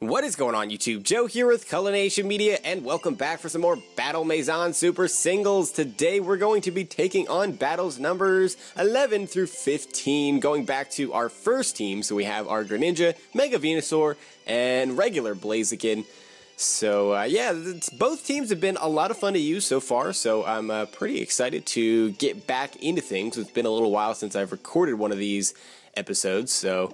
What is going on, YouTube? Joe here with Culination Media, and welcome back for some more Battle Maison Super Singles. Today we're going to be taking on battles numbers 11 through 15, going back to our first team. So we have our Greninja, Mega Venusaur, and regular Blaziken. So yeah, both teams have been a lot of fun to use so far, so I'm pretty excited to get back into things. It's been a little while since I've recorded one of these episodes, so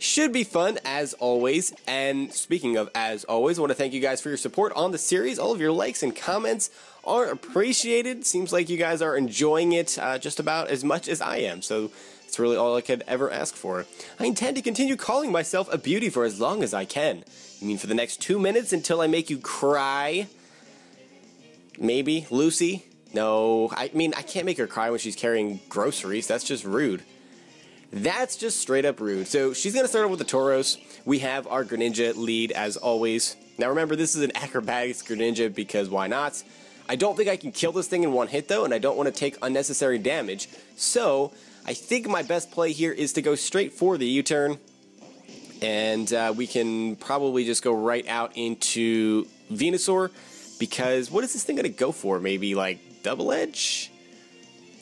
should be fun as always. And speaking of as always, I want to thank you guys for your support on the series. All of your likes and comments are appreciated. Seems like you guys are enjoying it just about as much as I am, so it's really all I could ever ask for. I intend to continue calling myself a beauty for as long as I can. You mean for the next 2 minutes until I make you cry? Maybe? Lucy? No, I mean, I can't make her cry when she's carrying groceries. That's just rude. That's just straight up rude. So she's going to start off with the Tauros. We have our Greninja lead as always. Now remember, this is an acrobatics Greninja because why not? I don't think I can kill this thing in one hit though, and I don't want to take unnecessary damage. So I think my best play here is to go straight for the U-turn. And we can probably just go right out into Venusaur, because what is this thing going to go for? Maybe like Double Edge?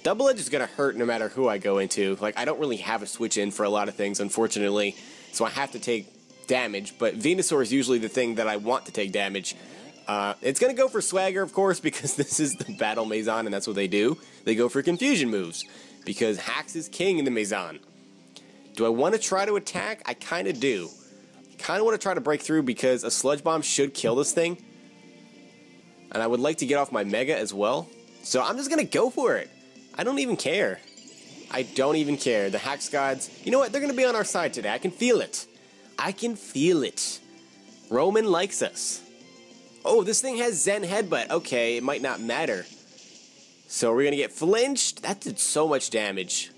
Double Edge is going to hurt no matter who I go into. Like, I don't really have a switch in for a lot of things, unfortunately, so I have to take damage, but Venusaur is usually the thing that I want to take damage. It's going to go for Swagger, of course, because this is the Battle Maison, and that's what they do. They go for confusion moves, because Hacks is king in the Maison. Do I want to try to attack? I kind of do. Kind of want to try to break through because a Sludge Bomb should kill this thing. And I would like to get off my Mega as well. So I'm just going to go for it. I don't even care. I don't even care. The Hacks gods, you know what? They're going to be on our side today. I can feel it. I can feel it. Roman likes us. Oh, this thing has Zen Headbutt. Okay, it might not matter. So we're going to get flinched. That did so much damage.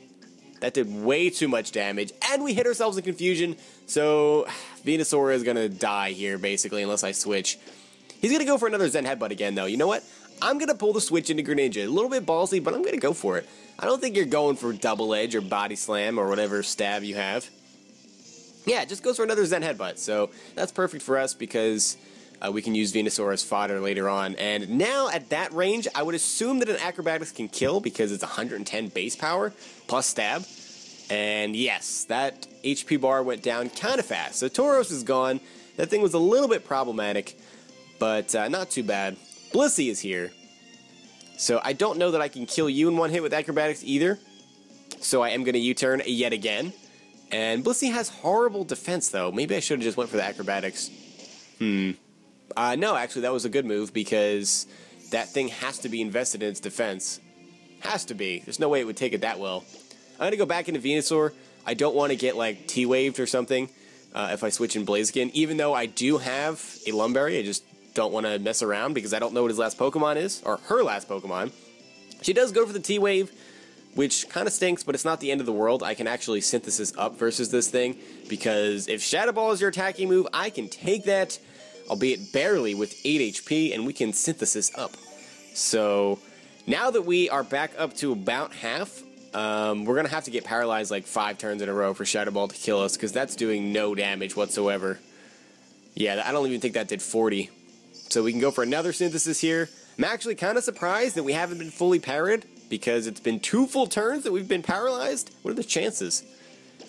That did way too much damage, and we hit ourselves in confusion, so Venusaur is going to die here, basically, unless I switch. He's going to go for another Zen Headbutt again, though. You know what? I'm going to pull the switch into Greninja. A little bit ballsy, but I'm going to go for it. I don't think you're going for Double Edge or Body Slam or whatever stab you have. Yeah, it just goes for another Zen Headbutt, so that's perfect for us because we can use Venusaur as fodder later on. And now, at that range, I would assume that an Acrobatics can kill because it's 110 base power plus stab. And yes, that HP bar went down kind of fast. So Tauros is gone. That thing was a little bit problematic, but not too bad. Blissey is here. So I don't know that I can kill you in one hit with Acrobatics either. So I am going to U-turn yet again. And Blissey has horrible defense though. Maybe I should have just went for the Acrobatics. No, actually that was a good move because that thing has to be invested in its defense. Has to be. There's no way it would take it that well. I'm going to go back into Venusaur. I don't want to get like T-waved or something if I switch in Blaziken. Even though I do have a Lumberry, I just don't want to mess around because I don't know what his last Pokemon is, or her last Pokemon. She does go for the T-wave, which kind of stinks, but it's not the end of the world. I can actually Synthesis up versus this thing, because if Shadow Ball is your attacking move, I can take that, albeit barely, with 8 HP, and we can Synthesis up. So now that we are back up to about half, we're going to have to get paralyzed like 5 turns in a row for Shadow Ball to kill us, because that's doing no damage whatsoever. Yeah, I don't even think that did 40. So we can go for another Synthesis here. I'm actually kind of surprised that we haven't been fully parried, because it's been 2 full turns that we've been paralyzed. What are the chances?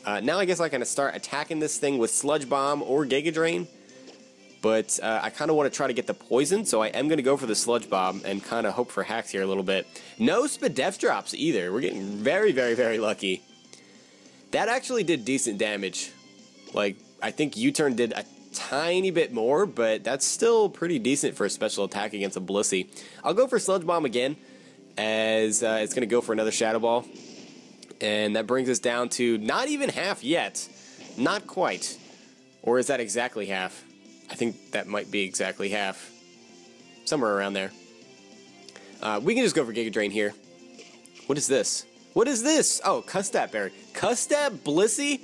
Now I guess I can start attacking this thing with Sludge Bomb or Giga Drain. But I kind of want to try to get the poison, so I am going to go for the Sludge Bomb and kind of hope for hacks here a little bit. No Spadef drops either. We're getting very, very, very lucky. That actually did decent damage. Like, I think U-turn did a tiny bit more, but that's still pretty decent for a special attack against a Blissey. I'll go for Sludge Bomb again, as it's going to go for another Shadow Ball. And that brings us down to not even half yet. Not quite. Or is that exactly half? I think that might be exactly half. Somewhere around there. We can just go for Giga Drain here. What is this? What is this? Oh, Custab Berry. Custab Blissey?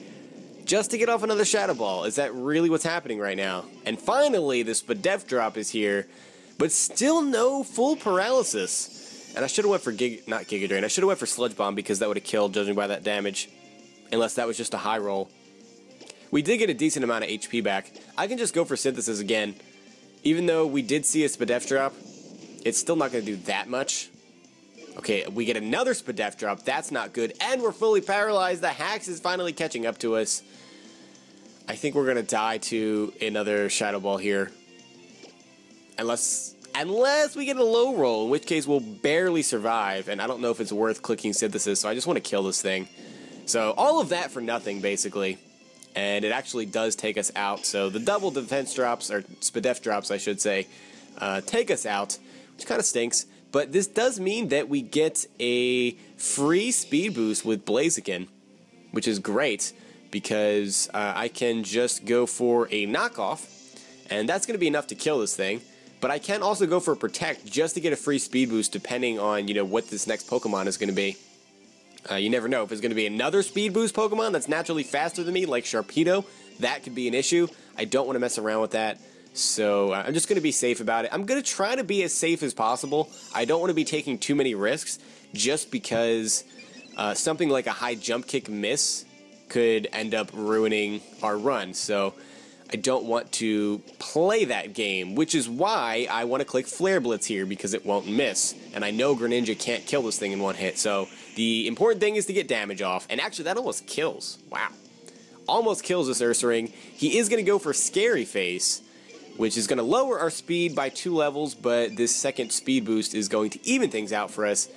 Just to get off another Shadow Ball. Is that really what's happening right now? And finally, the Spadef drop is here. But still no full paralysis. And I should have went for not Giga Drain. I should have went for Sludge Bomb because that would have killed, judging by that damage. Unless that was just a high roll. We did get a decent amount of HP back. I can just go for Synthesis again. Even though we did see a Spadef drop, it's still not going to do that much. Okay, we get another Spadef drop. That's not good. And we're fully paralyzed. The Hax is finally catching up to us. I think we're going to die to another Shadow Ball here. Unless we get a low roll, in which case we'll barely survive. And I don't know if it's worth clicking Synthesis, so I just want to kill this thing. So all of that for nothing, basically. And it actually does take us out. So the double defense drops, or Spadef drops, I should say, take us out, which kind of stinks. But this does mean that we get a free speed boost with Blaziken, which is great, because I can just go for a knockoff, and that's going to be enough to kill this thing. But I can also go for a Protect just to get a free speed boost, depending on, you know, what this next Pokemon is going to be. You never know if it's going to be another speed boost Pokemon that's naturally faster than me, like Sharpedo. That could be an issue. I don't want to mess around with that. So I'm just going to be safe about it. I'm going to try to be as safe as possible. I don't want to be taking too many risks just because something like a high jump kick miss could end up ruining our run. So I don't want to play that game, which is why I want to click Flare Blitz here because it won't miss. And I know Greninja can't kill this thing in one hit. So the important thing is to get damage off. And actually that almost kills. Wow. Almost kills this Ursaring. He is going to go for Scary Face, which is going to lower our speed by 2 levels, but this second speed boost is going to even things out for us.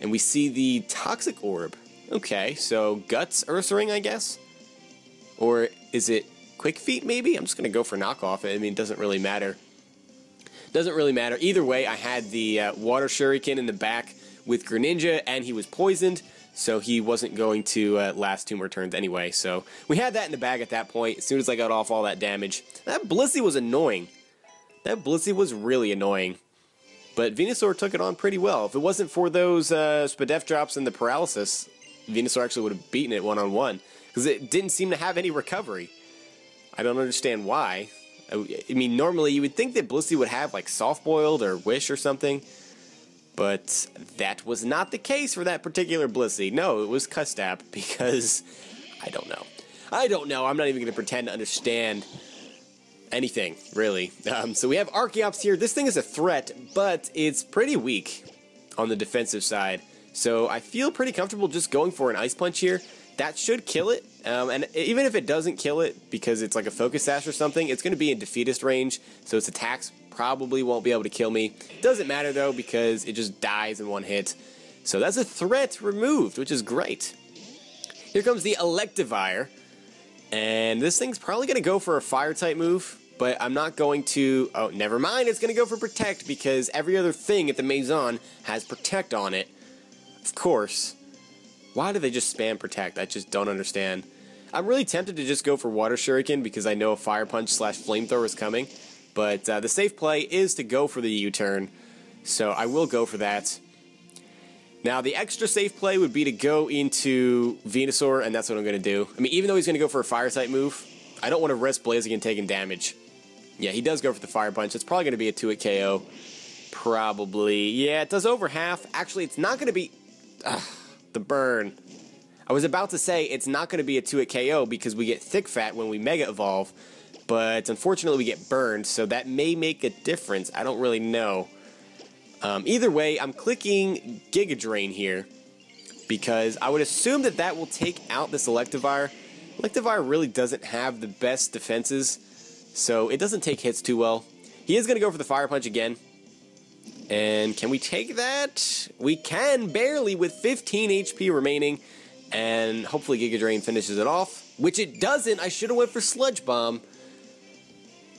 And we see the Toxic Orb. Okay, so Guts Ursaring, I guess? Or is it Quick Feet, maybe? I'm just going to go for knockoff. I mean, it doesn't really matter. Doesn't really matter. Either way, I had the Water Shuriken in the back with Greninja, and he was poisoned, so he wasn't going to last 2 more turns anyway. So we had that in the bag at that point, as soon as I got off all that damage. That Blissey was annoying. That Blissey was really annoying. But Venusaur took it on pretty well. If it wasn't for those Spadef drops and the paralysis, Venusaur actually would have beaten it one-on-one, because it didn't seem to have any recovery. I don't understand why. I mean, normally you would think that Blissey would have like Soft Boiled or Wish or something, but that was not the case for that particular Blissey. No, it was Custap, because I don't know. I don't know. I'm not even going to pretend to understand anything, really. So we have Archeops here. This thing is a threat, but it's pretty weak on the defensive side. So I feel pretty comfortable just going for an Ice Punch here. That should kill it. And even if it doesn't kill it, because it's like a Focus Sash or something, it's going to be in defeatist range, so its attacks probably won't be able to kill me. Doesn't matter, though, because it just dies in one hit. So that's a threat removed, which is great. Here comes the Electivire. And this thing's probably going to go for a Fire-type move, but I'm not going to... Oh, never mind, it's going to go for Protect, because every other thing at the Maison has Protect on it. Of course. Why do they just spam Protect? I just don't understand. I'm really tempted to just go for Water Shuriken because I know a Fire Punch / Flamethrower is coming. But the safe play is to go for the U-turn. So I will go for that. Now the extra safe play would be to go into Venusaur, and that's what I'm going to do. I mean, even though he's going to go for a Fire-type move, I don't want to risk Blaziken taking damage. Yeah, he does go for the Fire Punch. It's probably going to be a 2-hit KO. Probably. Yeah, it does over half. Actually, it's not going to be... the burn. I was about to say it's not going to be a 2-hit KO because we get Thick Fat when we Mega Evolve, but unfortunately we get burned, so that may make a difference. I don't really know. Either way, I'm clicking Giga Drain here because I would assume that that will take out this Electivire. Electivire really doesn't have the best defenses, so it doesn't take hits too well. He is going to go for the Fire Punch again. And can we take that? We can, barely, with 15 HP remaining. And hopefully Giga Drain finishes it off. Which it doesn't. I should have went for Sludge Bomb.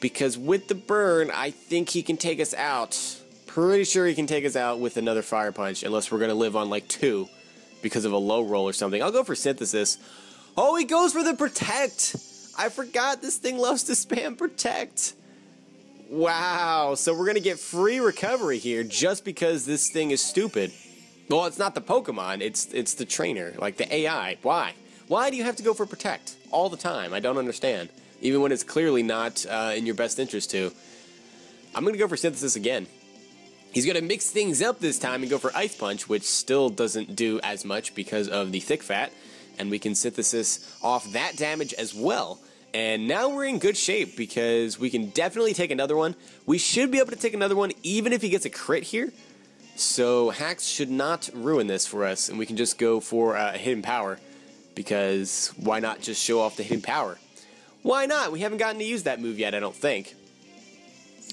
Because with the burn, I think he can take us out. Pretty sure he can take us out with another Fire Punch. Unless we're going to live on like 2. Because of a low roll or something. I'll go for Synthesis. Oh, he goes for the Protect. I forgot this thing loves to spam Protect. Wow, so we're going to get free recovery here just because this thing is stupid. Well, it's not the Pokemon, it's the trainer, like the AI. Why? Why do you have to go for Protect all the time? I don't understand. Even when it's clearly not in your best interest to. I'm going to go for Synthesis again. He's going to mix things up this time and go for Ice Punch, which still doesn't do as much because of the Thick Fat. And we can Synthesis off that damage as well. And now we're in good shape because we can definitely take another one. We should be able to take another one even if he gets a crit here. So hacks should not ruin this for us, and we can just go for a hidden power. Because why not just show off the hidden power? Why not? We haven't gotten to use that move yet, I don't think.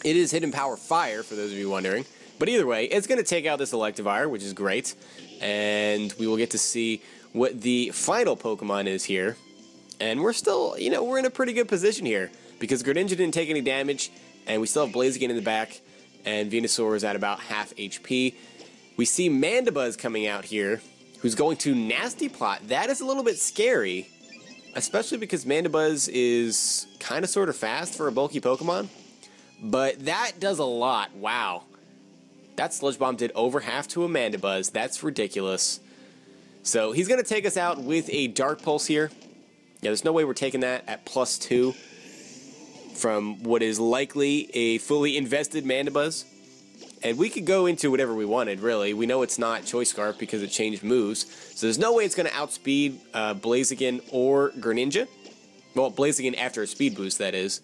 It is hidden power fire, for those of you wondering. But either way, it's going to take out this Electivire, which is great. And we will get to see what the final Pokemon is here. And we're still, you know, we're in a pretty good position here. Because Greninja didn't take any damage, and we still have Blaziken in the back. And Venusaur is at about half HP. We see Mandibuzz coming out here, who's going to Nasty Plot. That is a little bit scary, especially because Mandibuzz is kind of sort of fast for a bulky Pokemon. But that does a lot. Wow. That Sludge Bomb did over half to a Mandibuzz. That's ridiculous. So he's going to take us out with a Dark Pulse here. Yeah, there's no way we're taking that at +2 from what is likely a fully invested Mandibuzz. And we could go into whatever we wanted, really. We know it's not Choice Scarf because it changed moves. So there's no way it's going to outspeed Blaziken or Greninja. Well, Blaziken after a speed boost, that is.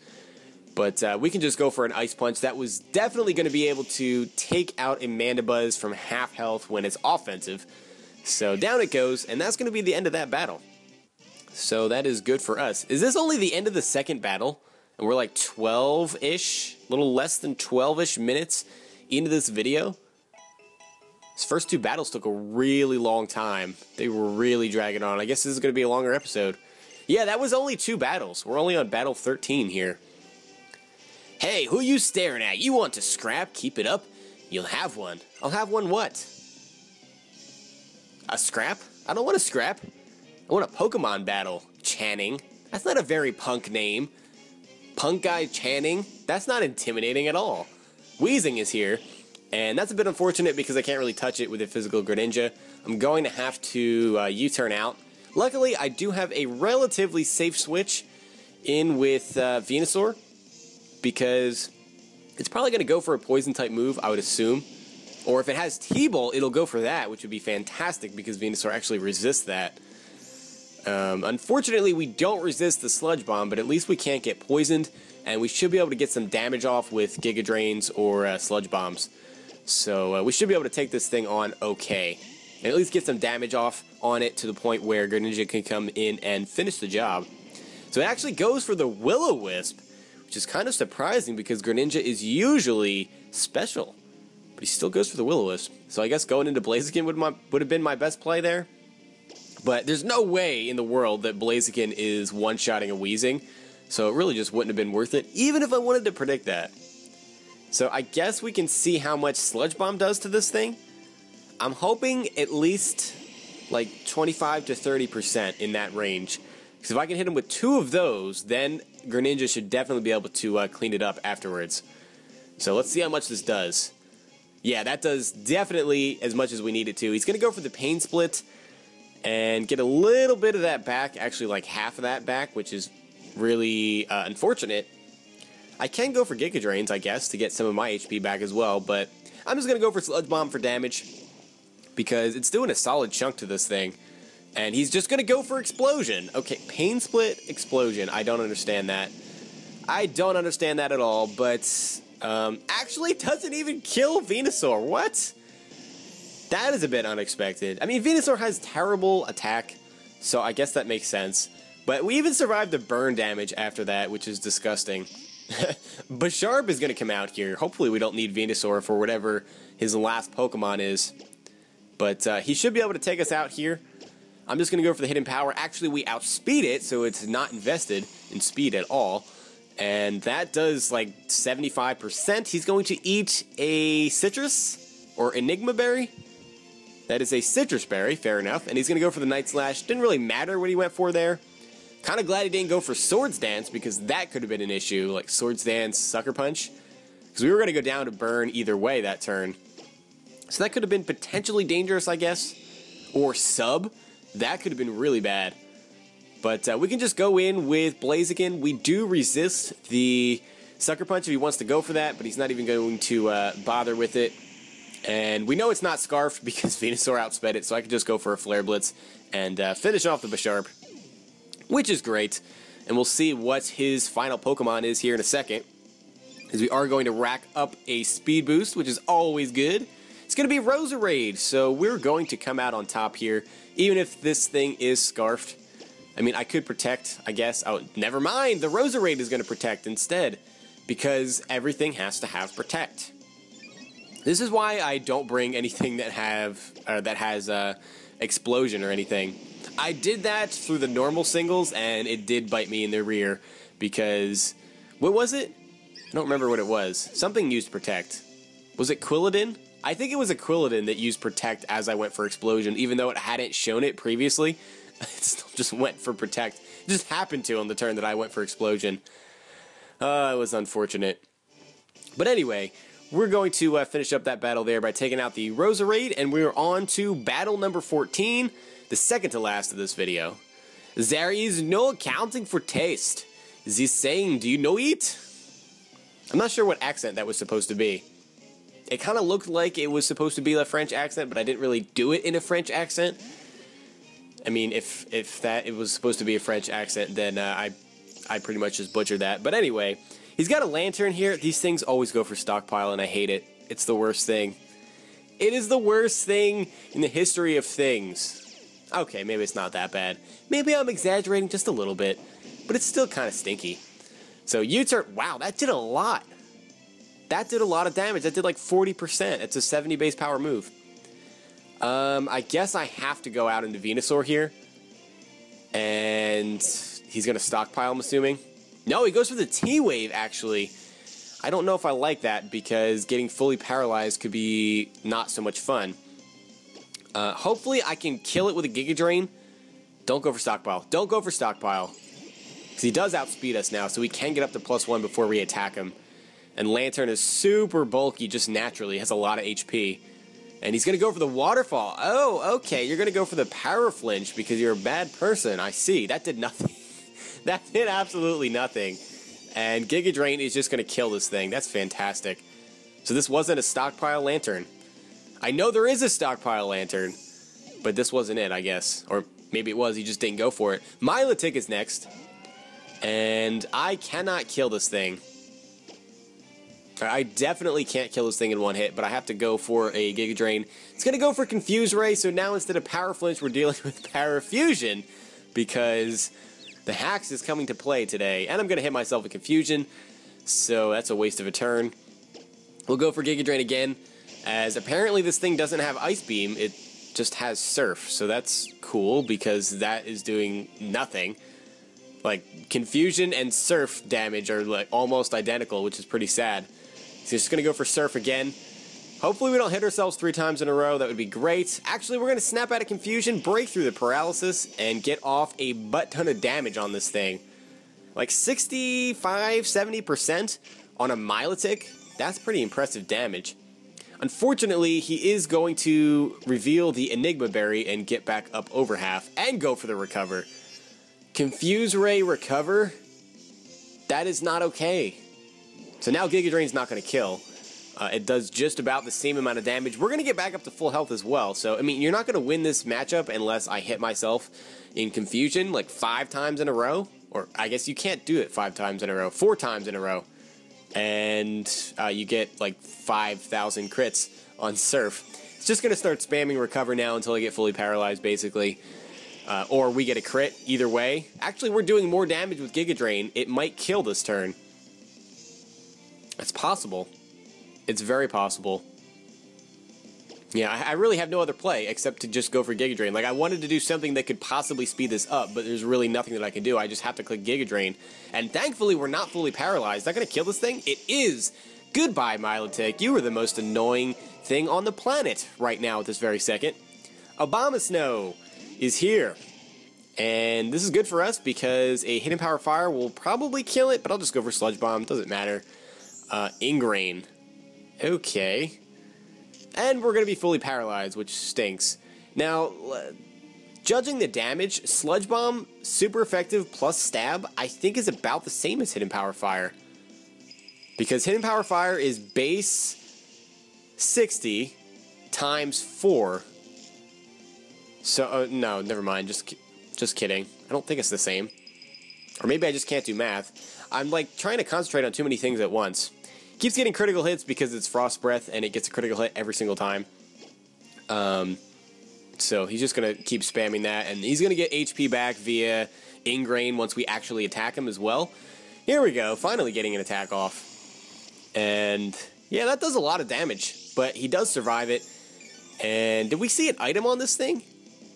But we can just go for an Ice Punch. That was definitely going to be able to take out a Mandibuzz from half health when it's offensive. So down it goes, and that's going to be the end of that battle. So that is good for us. Is this only the end of the second battle? And we're like 12-ish, a little less than 12-ish minutes into this video. These first two battles took a really long time. They were really dragging on. I guess this is going to be a longer episode. Yeah, that was only 2 battles. We're only on battle 13 here. Hey, who you staring at? You want to scrap? Keep it up. You'll have one. I'll have one what? A scrap? I don't want a scrap. I want a Pokemon battle. Channing. That's not a very punk name. Punk guy Channing? That's not intimidating at all. Weezing is here, and that's a bit unfortunate because I can't really touch it with a physical Greninja. I'm going to have to U-turn out. Luckily, I do have a relatively safe switch in with Venusaur, because it's probably going to go for a Poison-type move, I would assume. Or if it has T-Bolt, it'll go for that, which would be fantastic because Venusaur actually resists that. Unfortunately, we don't resist the Sludge Bomb, but at least we can't get poisoned, and we should be able to get some damage off with Giga Drains or Sludge Bombs. So we should be able to take this thing on okay, and at least get some damage off on it to the point where Greninja can come in and finish the job. So it actually goes for the Will-O-Wisp, which is kind of surprising because Greninja is usually special, but he still goes for the Will-O-Wisp. So I guess going into Blaziken would have been my best play there. But there's no way in the world that Blaziken is one-shotting a Weezing, so it really just wouldn't have been worth it, even if I wanted to predict that. So I guess we can see how much Sludge Bomb does to this thing. I'm hoping at least like 25 to 30% in that range. Because if I can hit him with 2 of those, then Greninja should definitely be able to clean it up afterwards. So let's see how much this does. Yeah, that does definitely as much as we need it to. He's going to go for the Pain Split and get a little bit of that back, actually like half of that back, which is really unfortunate. I can go for Giga Drains, I guess, to get some of my HP back as well, but I'm just going to go for Sludge Bomb for damage because it's doing a solid chunk to this thing. And he's just going to go for Explosion. Okay, Pain Split, Explosion. I don't understand that. I don't understand that at all, but actually doesn't even kill Venusaur. What? That is a bit unexpected. I mean, Venusaur has terrible attack, so I guess that makes sense. But we even survived the burn damage after that, which is disgusting. Bisharp is going to come out here. Hopefully we don't need Venusaur for whatever his last Pokemon is. But he should be able to take us out here. I'm just going to go for the Hidden Power. Actually, we outspeed it, so it's not invested in speed at all. And that does like 75%. He's going to eat a Citrus or Enigma Berry. That is a Citrus Berry, fair enough. And he's going to go for the Night Slash. Didn't really matter what he went for there. Kind of glad he didn't go for Swords Dance because that could have been an issue, like Swords Dance, Sucker Punch. Because we were going to go down to burn either way that turn. So that could have been potentially dangerous, I guess. Or Sub. That could have been really bad. But we can just go in with Blaziken. We do resist the Sucker Punch if he wants to go for that, but he's not even going to bother with it. And we know it's not Scarfed because Venusaur outsped it, so I could just go for a Flare Blitz and finish off the Bisharp, which is great. and we'll see what his final Pokemon is here in a second, because we are going to rack up a speed boost, which is always good. It's going to be Roserade, so we're going to come out on top here, even if this thing is Scarfed. I mean, I could protect, I guess. Oh, never mind, the Roserade is going to protect instead, because everything has to have protect. This is why I don't bring anything that has explosion or anything. I did that through the normal singles, and it did bite me in the rear, because, what was it? I don't remember what it was. Something used protect. Was it Quilladin? I think it was a Quilladin that used protect as I went for explosion, even though it hadn't shown it previously. It still just went for protect. It just happened to on the turn that I went for explosion. It was unfortunate. But anyway, we're going to finish up that battle there by taking out the Roserade, and we're on to battle number 14, the second to last of this video. There is no accounting for taste. This saying, do you know it? I'm not sure what accent that was supposed to be. It kind of looked like it was supposed to be a French accent, but I didn't really do it in a French accent. I mean, if it was supposed to be a French accent, then I pretty much just butchered that. But anyway, he's got a lantern here. These things always go for stockpile, and I hate it. It's the worst thing. It is the worst thing in the history of things. Okay, maybe it's not that bad. Maybe I'm exaggerating just a little bit, but it's still kind of stinky. So U-turn, wow, that did a lot. That did a lot of damage. That did like 40%. It's a 70 base power move. I guess I have to go out into Venusaur here. And he's going to stockpile, I'm assuming. No, he goes for the T-Wave, actually. I don't know if I like that, because getting fully paralyzed could be not so much fun. Hopefully I can kill it with a Giga Drain. Don't go for stockpile. Don't go for stockpile. Because he does outspeed us now, so we can get up to +1 before we attack him. And Lantern is super bulky just naturally. He has a lot of HP. And he's going to go for the Waterfall. Oh, okay. You're going to go for the paraflinch because you're a bad person. I see. That did nothing. That did absolutely nothing. And Giga Drain is just going to kill this thing. That's fantastic. So this wasn't a stockpile Lantern. I know there is a stockpile Lantern, but this wasn't it, I guess. Or maybe it was. He just didn't go for it. Milotic is next. And I cannot kill this thing. I definitely can't kill this thing in one hit, but I have to go for a Giga Drain. It's going to go for Confuse Ray, so now instead of Paraflinch, we're dealing with Parafusion, because the Hacks is coming to play today, and I'm going to hit myself with Confusion, so that's a waste of a turn. We'll go for Giga Drain again, as apparently this thing doesn't have Ice Beam, it just has Surf, so that's cool, because that is doing nothing. Like, Confusion and Surf damage are like almost identical, which is pretty sad. So he's just going to go for Surf again. Hopefully we don't hit ourselves 3 times in a row. That would be great. Actually, we're going to snap out of Confusion, break through the paralysis, and get off a butt ton of damage on this thing. Like 65–70% on a Milotic. That's pretty impressive damage. Unfortunately, he is going to reveal the Enigma Berry and get back up over half and go for the Recover. Confuse Ray Recover? That is not okay. So now Giga Drain's not going to kill. It does just about the same amount of damage. We're going to get back up to full health as well. So, I mean, you're not going to win this matchup unless I hit myself in Confusion like 5 times in a row. Or I guess you can't do it 5 times in a row. 4 times in a row. And you get like 5,000 crits on Surf. It's just going to start spamming Recover now until I get fully paralyzed, basically. Or we get a crit, either way. Actually, we're doing more damage with Giga Drain. It might kill this turn. It's possible. It's very possible. Yeah, I really have no other play except to just go for Giga Drain. Like, I wanted to do something that could possibly speed this up, but there's really nothing that I can do. I just have to click Giga Drain. And thankfully, we're not fully paralyzed. Is that going to kill this thing? It is! Goodbye, Milotic. You are the most annoying thing on the planet right now at this very second. Abomasnow is here. And this is good for us because a Hidden Power Fire will probably kill it, but I'll just go for Sludge Bomb. Doesn't matter. Ingrain. Okay. And we're going to be fully paralyzed, which stinks. Now, judging the damage, Sludge Bomb, super effective, plus Stab, I think is about the same as Hidden Power Fire. Because Hidden Power Fire is base 60 times 4. So, no, never mind. Just kidding. I don't think it's the same. Or maybe I just can't do math. I'm like trying to concentrate on too many things at once. Keeps getting critical hits because it's Frost Breath and it gets a critical hit every single time. So he's just going to keep spamming that, and he's going to get HP back via Ingrain once we actually attack him as well. Here we go, finally getting an attack off. And yeah, that does a lot of damage, but he does survive it. And did we see an item on this thing?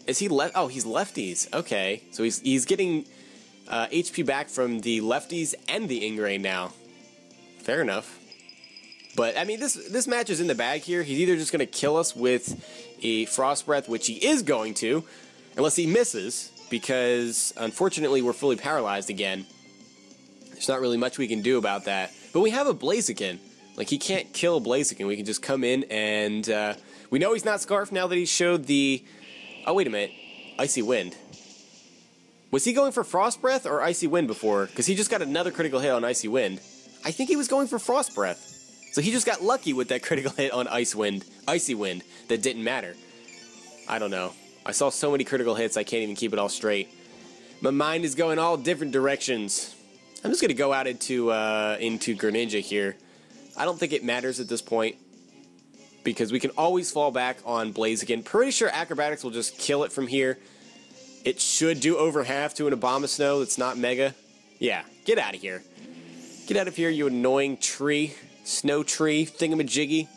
Is he left? Oh, he's lefties. Okay, so he's getting HP back from the lefties and the Ingrain now. Fair enough. But, I mean, this match is in the bag here. He's either just going to kill us with a Frost Breath, which he is going to, unless he misses, because, unfortunately, we're fully paralyzed again. There's not really much we can do about that. But we have a Blaziken. Like, he can't kill Blaziken. We can just come in and, we know he's not Scarf now that he showed the... Oh, wait a minute. Icy Wind. Was he going for Frost Breath or Icy Wind before? Because he just got another critical hit on Icy Wind. I think he was going for Frost Breath. So he just got lucky with that critical hit on Icy Wind that didn't matter. I don't know. I saw so many critical hits I can't even keep it all straight. My mind is going all different directions. I'm just going to go out into Greninja here. I don't think it matters at this point, because we can always fall back on Blaziken. Pretty sure Acrobatics will just kill it from here. It should do over half to an Abomasnow that's not Mega. Yeah, get out of here. Get out of here, you annoying tree. Snow tree thingamajiggy.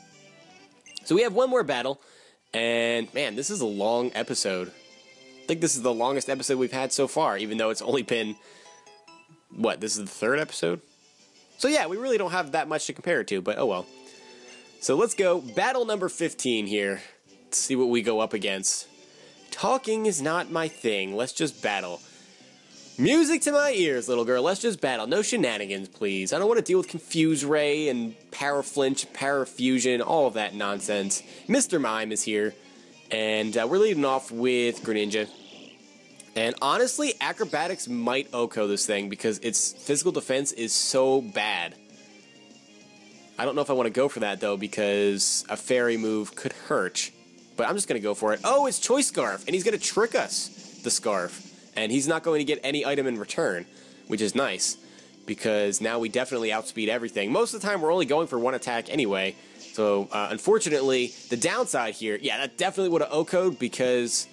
So we have one more battle, and man, this is a long episode. I think this is the longest episode we've had so far, even though it's only been, what, this is the third episode? So yeah, we really don't have that much to compare it to, but oh well. So let's go, battle number 15 here. Let's see what we go up against. Talking is not my thing, let's just battle. Music to my ears, little girl. Let's just battle. No shenanigans, please. I don't want to deal with Confuse Ray and Paraflinch, Parafusion, all of that nonsense. Mr. Mime is here, and we're leading off with Greninja. And honestly, Acrobatics might OHKO this thing because its physical defense is so bad. I don't know if I want to go for that, though, because a Fairy move could hurt. But I'm just going to go for it. Oh, it's Choice Scarf, and he's going to trick us, the Scarf. And he's not going to get any item in return, which is nice, because now we definitely outspeed everything. Most of the time, we're only going for one attack anyway, so unfortunately, the downside here, yeah, that definitely would have OHKO'd, because,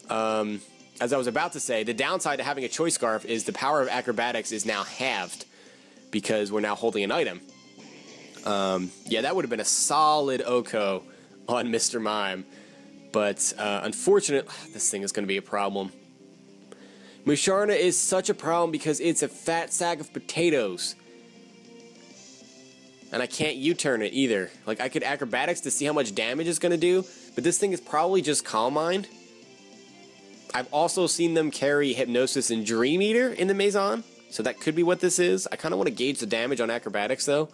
as I was about to say, the downside to having a Choice Scarf is the power of Acrobatics is now halved, because we're now holding an item. Yeah, that would have been a solid OHKO on Mr. Mime, but unfortunately, this thing is going to be a problem. Musharna is such a problem because it's a fat sack of potatoes. And I can't U-turn it either. Like, I could Acrobatics to see how much damage it's going to do, but this thing is probably just Calm Mind. I've also seen them carry Hypnosis and Dream Eater in the Maison, so that could be what this is. I kind of want to gauge the damage on Acrobatics, though.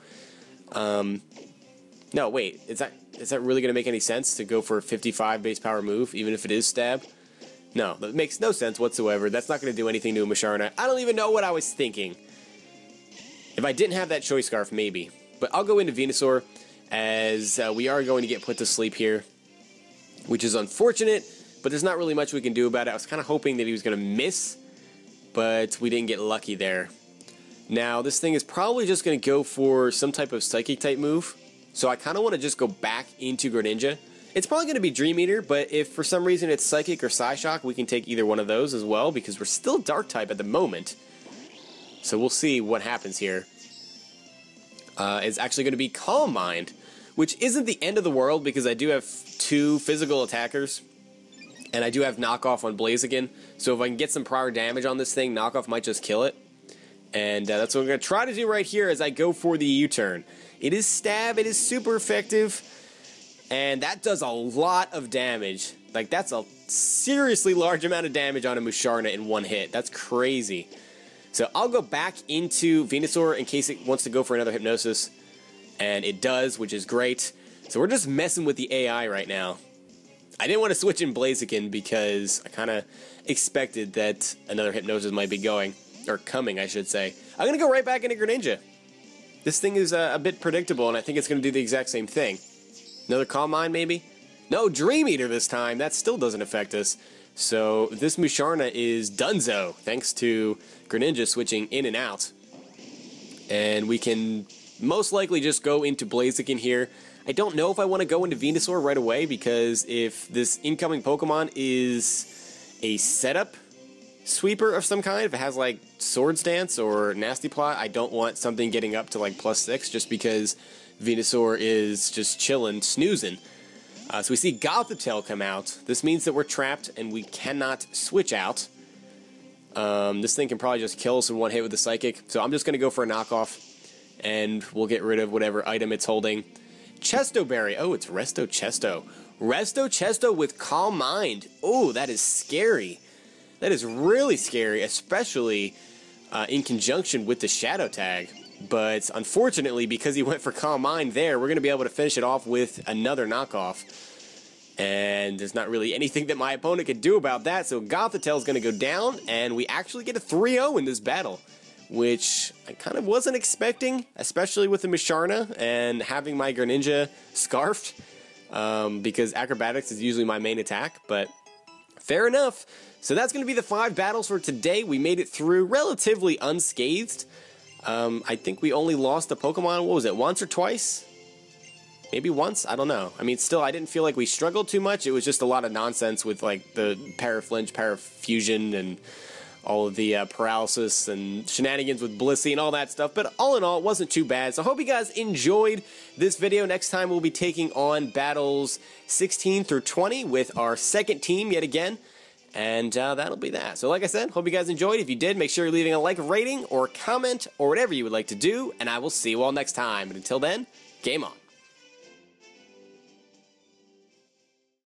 No, wait, is that really going to make any sense to go for a 55 base power move, even if it is Stab? No, that makes no sense whatsoever. That's not going to do anything to a Musharna. I don't even know what I was thinking. If I didn't have that Choice Scarf, maybe. But I'll go into Venusaur, as we are going to get put to sleep here, which is unfortunate, but there's not really much we can do about it. I was kind of hoping that he was going to miss, but we didn't get lucky there. Now, this thing is probably just going to go for some type of Psychic-type move, so I kind of want to just go back into Greninja. It's probably going to be Dream Eater, but if for some reason it's Psychic or Psyshock, we can take either one of those as well, because we're still Dark-type at the moment. So we'll see what happens here. It's actually going to be Calm Mind, which isn't the end of the world, because I do have 2 physical attackers, and I do have Knockoff on Blaziken, so if I can get some prior damage on this thing, Knockoff might just kill it. And that's what I'm going to try to do right here as I go for the U-turn. It is Stab, it is super effective, and that does a lot of damage. Like, that's a seriously large amount of damage on a Musharna in one hit. That's crazy. So I'll go back into Venusaur in case it wants to go for another Hypnosis. And it does, which is great. So we're just messing with the AI right now. I didn't want to switch in Blaziken because I kind of expected that another Hypnosis might be going. Or coming, I should say. I'm going to go right back into Greninja. This thing is a bit predictable, and I think it's going to do the exact same thing. Another Calm Mind, maybe? No, Dream Eater this time. That still doesn't affect us. So this Musharna is donezo, thanks to Greninja switching in and out. And we can most likely just go into Blaziken here. I don't know if I want to go into Venusaur right away, because if this incoming Pokemon is a setup sweeper of some kind, if it has like Swords Dance or Nasty Plot, I don't want something getting up to like +6 just because Venusaur is just chilling, snoozing. So we see Gothitelle come out. This means that we're trapped and we cannot switch out. This thing can probably just kill us in one hit with the Psychic, so I'm just going to go for a knockoff, and we'll get rid of whatever item it's holding. Chesto Berry. Oh, it's Resto Chesto. Resto Chesto with Calm Mind. Oh, that is scary. That is really scary, especially in conjunction with the Shadow Tag. But unfortunately, because he went for Calm Mind there, we're going to be able to finish it off with another knockoff. And there's not really anything that my opponent could do about that, so Gothitelle is going to go down, and we actually get a 3-0 in this battle, which I kind of wasn't expecting, especially with the Musharna and having my Greninja scarfed, because Acrobatics is usually my main attack, but fair enough. So that's going to be the 5 battles for today. We made it through relatively unscathed. I think we only lost a Pokemon, what was it, once or twice? Maybe once? I don't know. I mean, still, I didn't feel like we struggled too much. It was just a lot of nonsense with, like, the paraflinch, parafusion, and all of the paralysis and shenanigans with Blissey and all that stuff. But all in all, it wasn't too bad. So I hope you guys enjoyed this video. Next time, we'll be taking on battles 16 through 20 with our second team yet again. And that'll be that. So like I said, hope you guys enjoyed. If you did, make sure you're leaving a like, rating, or comment, or whatever you would like to do. And I will see you all next time. But until then, game on.